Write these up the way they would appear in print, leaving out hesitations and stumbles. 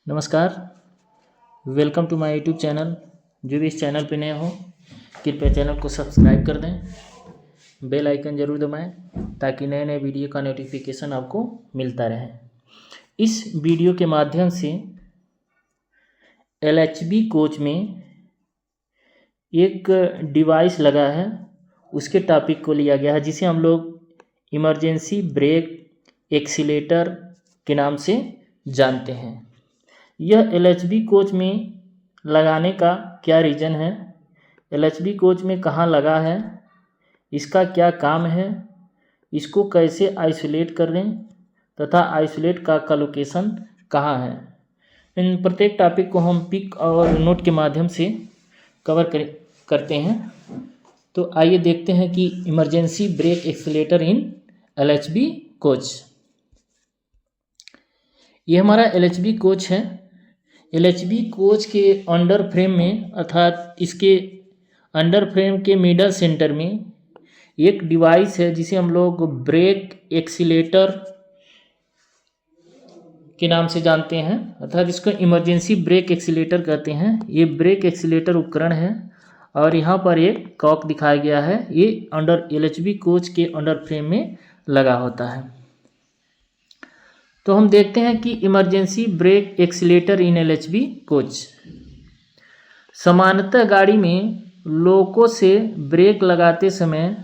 नमस्कार। Welcome to my YouTube channel. जो भी इस चैनल पे नए हो कृपया चैनल को सब्सक्राइब कर दें, बेल आइकन ज़रूर दबाएं ताकि नए नए वीडियो का नोटिफिकेशन आपको मिलता रहे। इस वीडियो के माध्यम से LHB कोच में एक डिवाइस लगा है, उसके टॉपिक को लिया गया है जिसे हम लोग इमरजेंसी ब्रेक एक्सीलेटर के नाम से जानते हैं। यह LHB कोच में लगाने का क्या रीज़न है, LHB कोच में कहाँ लगा है, इसका क्या काम है, इसको कैसे आइसोलेट करें तथा आइसोलेट का लोकेशन कहाँ है। इन प्रत्येक टॉपिक को हम पिक और नोट के माध्यम से कवर करते हैं। तो आइए देखते हैं कि इमरजेंसी ब्रेक एक्सीलेटर इन LHB कोच। ये हमारा LHB कोच है। LHB कोच के अंडर फ्रेम में अर्थात इसके अंडर फ्रेम के मिडल सेंटर में एक डिवाइस है जिसे हम लोग ब्रेक एक्सीलेटर के नाम से जानते हैं, अर्थात इसको इमरजेंसी ब्रेक एक्सीलेटर कहते हैं। ये ब्रेक एक्सीलेटर उपकरण है और यहाँ पर एक कॉक दिखाया गया है। ये अंडर LHB कोच के अंडर फ्रेम में लगा होता है। तो हम देखते हैं कि इमरजेंसी ब्रेक एक्सीलेटर इन LHB कोच। सामान्यतः गाड़ी में लोको से ब्रेक लगाते समय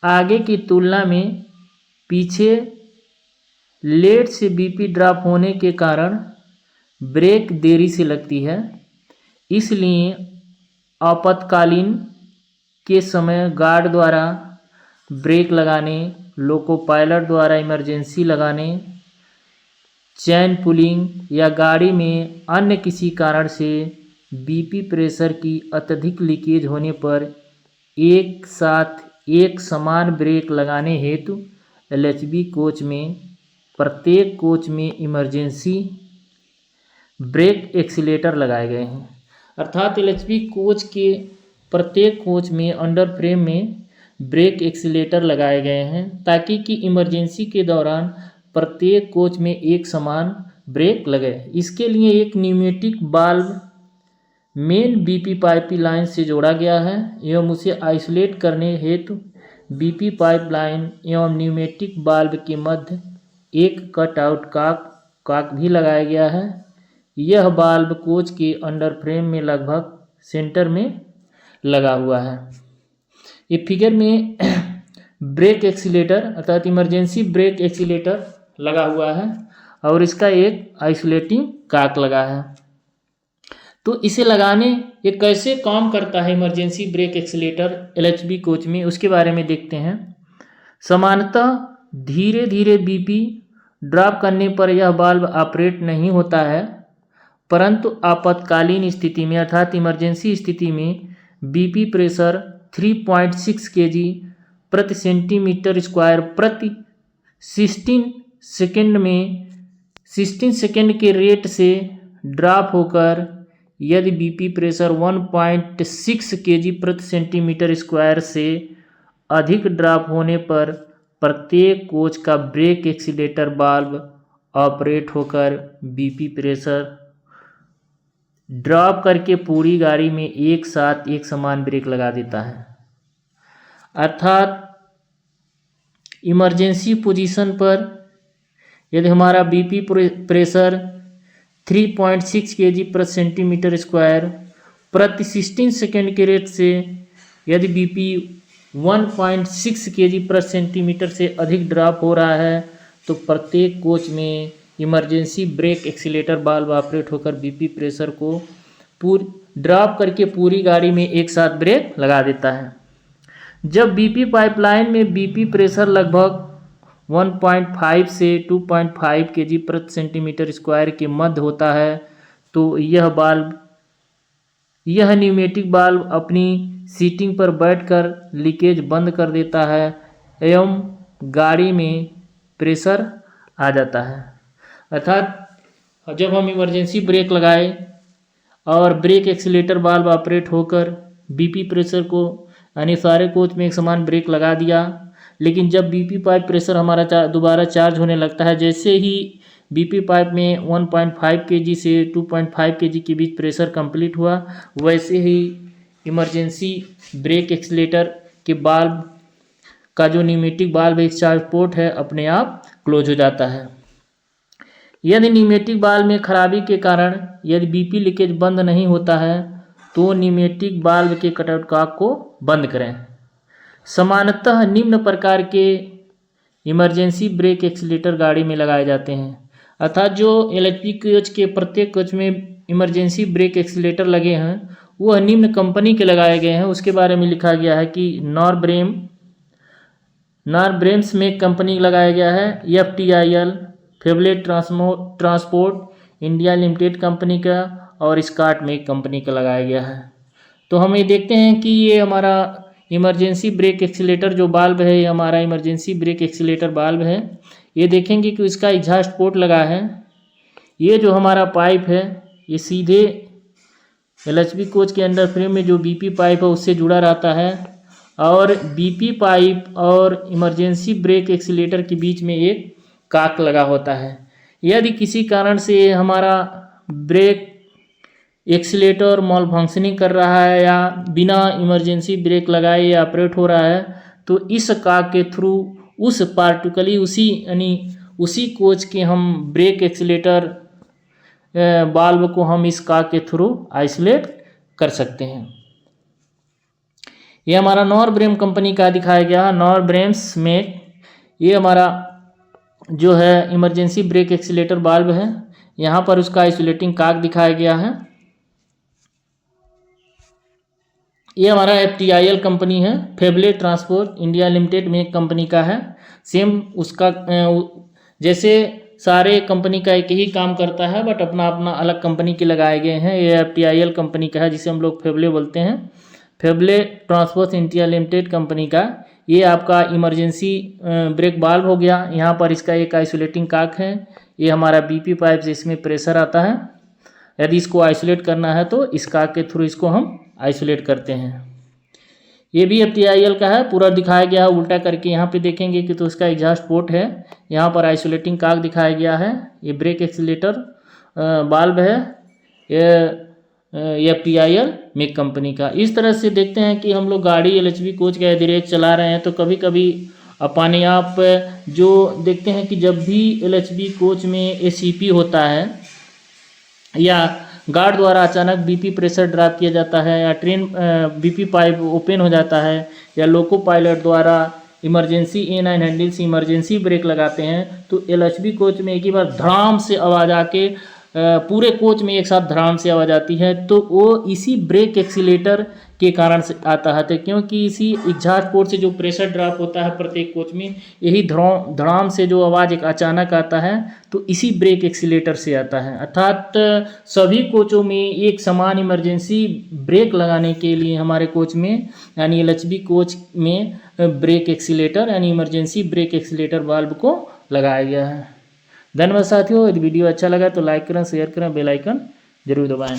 आगे की तुलना में पीछे लेट से BP ड्रॉप होने के कारण ब्रेक देरी से लगती है। इसलिए आपातकालीन के समय गार्ड द्वारा ब्रेक लगाने, लोको पायलट द्वारा इमरजेंसी लगाने, चैन पुलिंग या गाड़ी में अन्य किसी कारण से BP प्रेशर की अत्यधिक लीकेज होने पर एक साथ एक समान ब्रेक लगाने हेतु LHB कोच में प्रत्येक कोच में इमरजेंसी ब्रेक एक्सीलेटर लगाए गए हैं। अर्थात LHB कोच के प्रत्येक कोच में अंडर फ्रेम में ब्रेक एक्सीलेटर लगाए गए हैं ताकि कि इमरजेंसी के दौरान प्रत्येक कोच में एक समान ब्रेक लगे। इसके लिए एक pneumatic valve main BP pipeline से जोड़ा गया है एवं उसे आइसोलेट करने हेतु BP पाइपलाइन एवं न्यूमेटिक वाल्व के मध्य एक कट आउट कॉक भी लगाया गया है। यह वाल्व कोच के अंडर फ्रेम में लगभग सेंटर में लगा हुआ है। ये फिगर में ब्रेक एक्सीलेटर अर्थात इमरजेंसी ब्रेक एक्सीलेटर लगा हुआ है और इसका एक आइसोलेटिंग कॉक लगा है। तो इसे लगाने ये कैसे काम करता है emergency brake accelerator LHB coach में, उसके बारे में देखते हैं। सामान्यतः धीरे धीरे BP ड्रॉप करने पर यह वाल्व ऑपरेट नहीं होता है, परंतु आपातकालीन स्थिति में अर्थात इमरजेंसी स्थिति में BP प्रेशर 3.6 kg प्रति सेंटीमीटर स्क्वायर प्रति 16 सेकेंड के रेट से ड्रॉप होकर यदि BP प्रेशर 1.6 kg प्रति सेंटीमीटर स्क्वायर से अधिक ड्रॉप होने पर प्रत्येक कोच का ब्रेक एक्सीलेटर वाल्व ऑपरेट होकर BP प्रेशर ड्रॉप करके पूरी गाड़ी में एक साथ एक समान ब्रेक लगा देता है। अर्थात इमरजेंसी पोजीशन पर यदि हमारा BP प्रेशर 3.6 kg प्रति सेंटीमीटर स्क्वायर प्रति 16 सेकेंड के रेट से यदि BP 1.6 kg प्रति सेंटीमीटर से अधिक ड्रॉप हो रहा है तो प्रत्येक कोच में emergency brake accelerator valve operate होकर BP प्रेशर को ड्रॉप करके पूरी गाड़ी में एक साथ ब्रेक लगा देता है। जब BP पाइपलाइन में BP प्रेशर लगभग 1.5 से 2.5 kg प्रति सेंटीमीटर स्क्वायर के मध्य होता है तो यह न्यूमेटिक वाल्व अपनी सीटिंग पर बैठकर लीकेज बंद कर देता है एवं गाड़ी में प्रेशर आ जाता है। अर्थात जब हम इमरजेंसी ब्रेक लगाए और ब्रेक एक्सीलेटर वाल्व ऑपरेट होकर BP प्रेशर को यानी सारे कोच में एक समान ब्रेक लगा दिया, लेकिन जब BP पाइप प्रेशर हमारा दोबारा चार्ज होने लगता है, जैसे ही बीपी पाइप में 1.5 kg से 2.5 kg के बीच प्रेशर कंप्लीट हुआ, वैसे ही इमरजेंसी ब्रेक एक्सीलेटर के बाल्ब का जो न्यूमेटिक बाल्ब डिस्चार्ज पोर्ट है अपने आप क्लोज हो जाता है। यदि न्यूमेटिक बाल्ब में खराबी के कारण यदि बीपी लीकेज बंद नहीं होता है तो न्यूमेटिक बाल्ब के कटआउट कॉक को बंद करें। सामान्यतः निम्न प्रकार के इमरजेंसी ब्रेक एक्सीलेटर गाड़ी में लगाए जाते हैं, अर्थात जो एलएचबी कोच के प्रत्येक कोच में इमरजेंसी ब्रेक एक्सीलेटर लगे हैं वह निम्न कंपनी के लगाए गए हैं। उसके बारे में लिखा गया है कि नॉरब्रेम्स में कंपनी लगाया गया है, FTIL फेवलेट ट्रांसपोर्ट इंडिया लिमिटेड कंपनी का और स्कॉट में कंपनी का लगाया गया है। तो हम ये देखते हैं कि ये हमारा इमरजेंसी ब्रेक एक्सीलेटर जो बाल्ब है, ये हमारा इमरजेंसी ब्रेक एक्सीलेटर बाल्ब है। ये देखेंगे कि इसका एग्जॉस्ट पोर्ट लगा है। ये जो हमारा पाइप है ये सीधे एलएचबी कोच के अंडर फ्रेम में जो बीपी पाइप है उससे जुड़ा रहता है और बीपी पाइप और इमरजेंसी ब्रेक एक्सीलेटर के बीच में एक कॉक लगा होता है। यदि किसी कारण से हमारा ब्रेक एक्सीलेटर मॉल फंक्शनिंग कर रहा है या बिना इमरजेंसी ब्रेक लगाए या ऑपरेट हो रहा है तो इस कॉक के थ्रू उस पार्टिकुलरली उसी कोच के हम ब्रेक एक्सीलेटर बाल्ब को हम इस कॉक के थ्रू आइसोलेट कर सकते हैं। ये हमारा नॉरब्रेम कंपनी का दिखाया गया। नॉरब्रेम्स में ये हमारा जो है इमरजेंसी ब्रेक एक्सीलेटर बाल्ब है, यहाँ पर उसका आइसोलेटिंग कॉक दिखाया गया है। ये हमारा FTIL कंपनी है, फेवलेट ट्रांसपोर्ट इंडिया लिमिटेड में एक कंपनी का है। सेम उसका जैसे सारे कंपनी का एक ही काम करता है बट अपना अपना अलग कंपनी के लगाए गए हैं। ये FTIL कंपनी का है जिसे हम लोग फेवले बोलते हैं, फेवलेट ट्रांसपोर्ट इंडिया लिमिटेड कंपनी का। ये आपका इमरजेंसी ब्रेक बाल्ब हो गया। यहाँ पर इसका एक आइसोलेटिंग कॉक है। ये हमारा बीपी पाइप से इसमें प्रेशर आता है। यदि इसको आइसोलेट करना है तो इस कॉक के थ्रू इसको हम आइसोलेट करते हैं। ये भी FTIL का है, पूरा दिखाया गया है उल्टा करके। यहाँ पे देखेंगे कि तो इसका एग्जॉस्ट पोर्ट है, यहाँ पर आइसोलेटिंग कॉक दिखाया गया है। ये ब्रेक एक्सीलेटर बाल्ब है, ये FTIL में कंपनी का। इस तरह से देखते हैं कि हम लोग गाड़ी एलएचबी कोच का यदि रेक चला रहे हैं तो कभी कभी अपने आप जो देखते हैं कि जब भी एलएचबी कोच में ACP होता है या गार्ड द्वारा अचानक बीपी प्रेशर ड्रॉप किया जाता है या ट्रेन बीपी पाइप ओपन हो जाता है या लोको पायलट द्वारा इमरजेंसी A9 हैंडल से इमरजेंसी ब्रेक लगाते हैं तो एलएचबी कोच में एक ही बार धड़ाम से आवाज़ आके पूरे कोच में एक साथ धड़ाम से आवाज़ आती है तो वो इसी ब्रेक एक्सीलेटर के कारण से आता है। तो क्योंकि इसी एग्जॉस्ट पोर्ट से जो प्रेशर ड्रॉप होता है प्रत्येक कोच में, यही धड़ाम से जो आवाज़ एक अचानक आता है तो इसी ब्रेक एक्सीलेटर से आता है। अर्थात सभी कोचों में एक समान इमरजेंसी ब्रेक लगाने के लिए हमारे कोच में यानी एलएचबी कोच में ब्रेक एक्सीलेटर यानी इमरजेंसी ब्रेक एक्सीलेटर वाल्व को लगाया गया है। धन्यवाद साथियों। यदि वीडियो अच्छा लगा तो लाइक करें, शेयर करें, बेल आइकन जरूर दबाएं।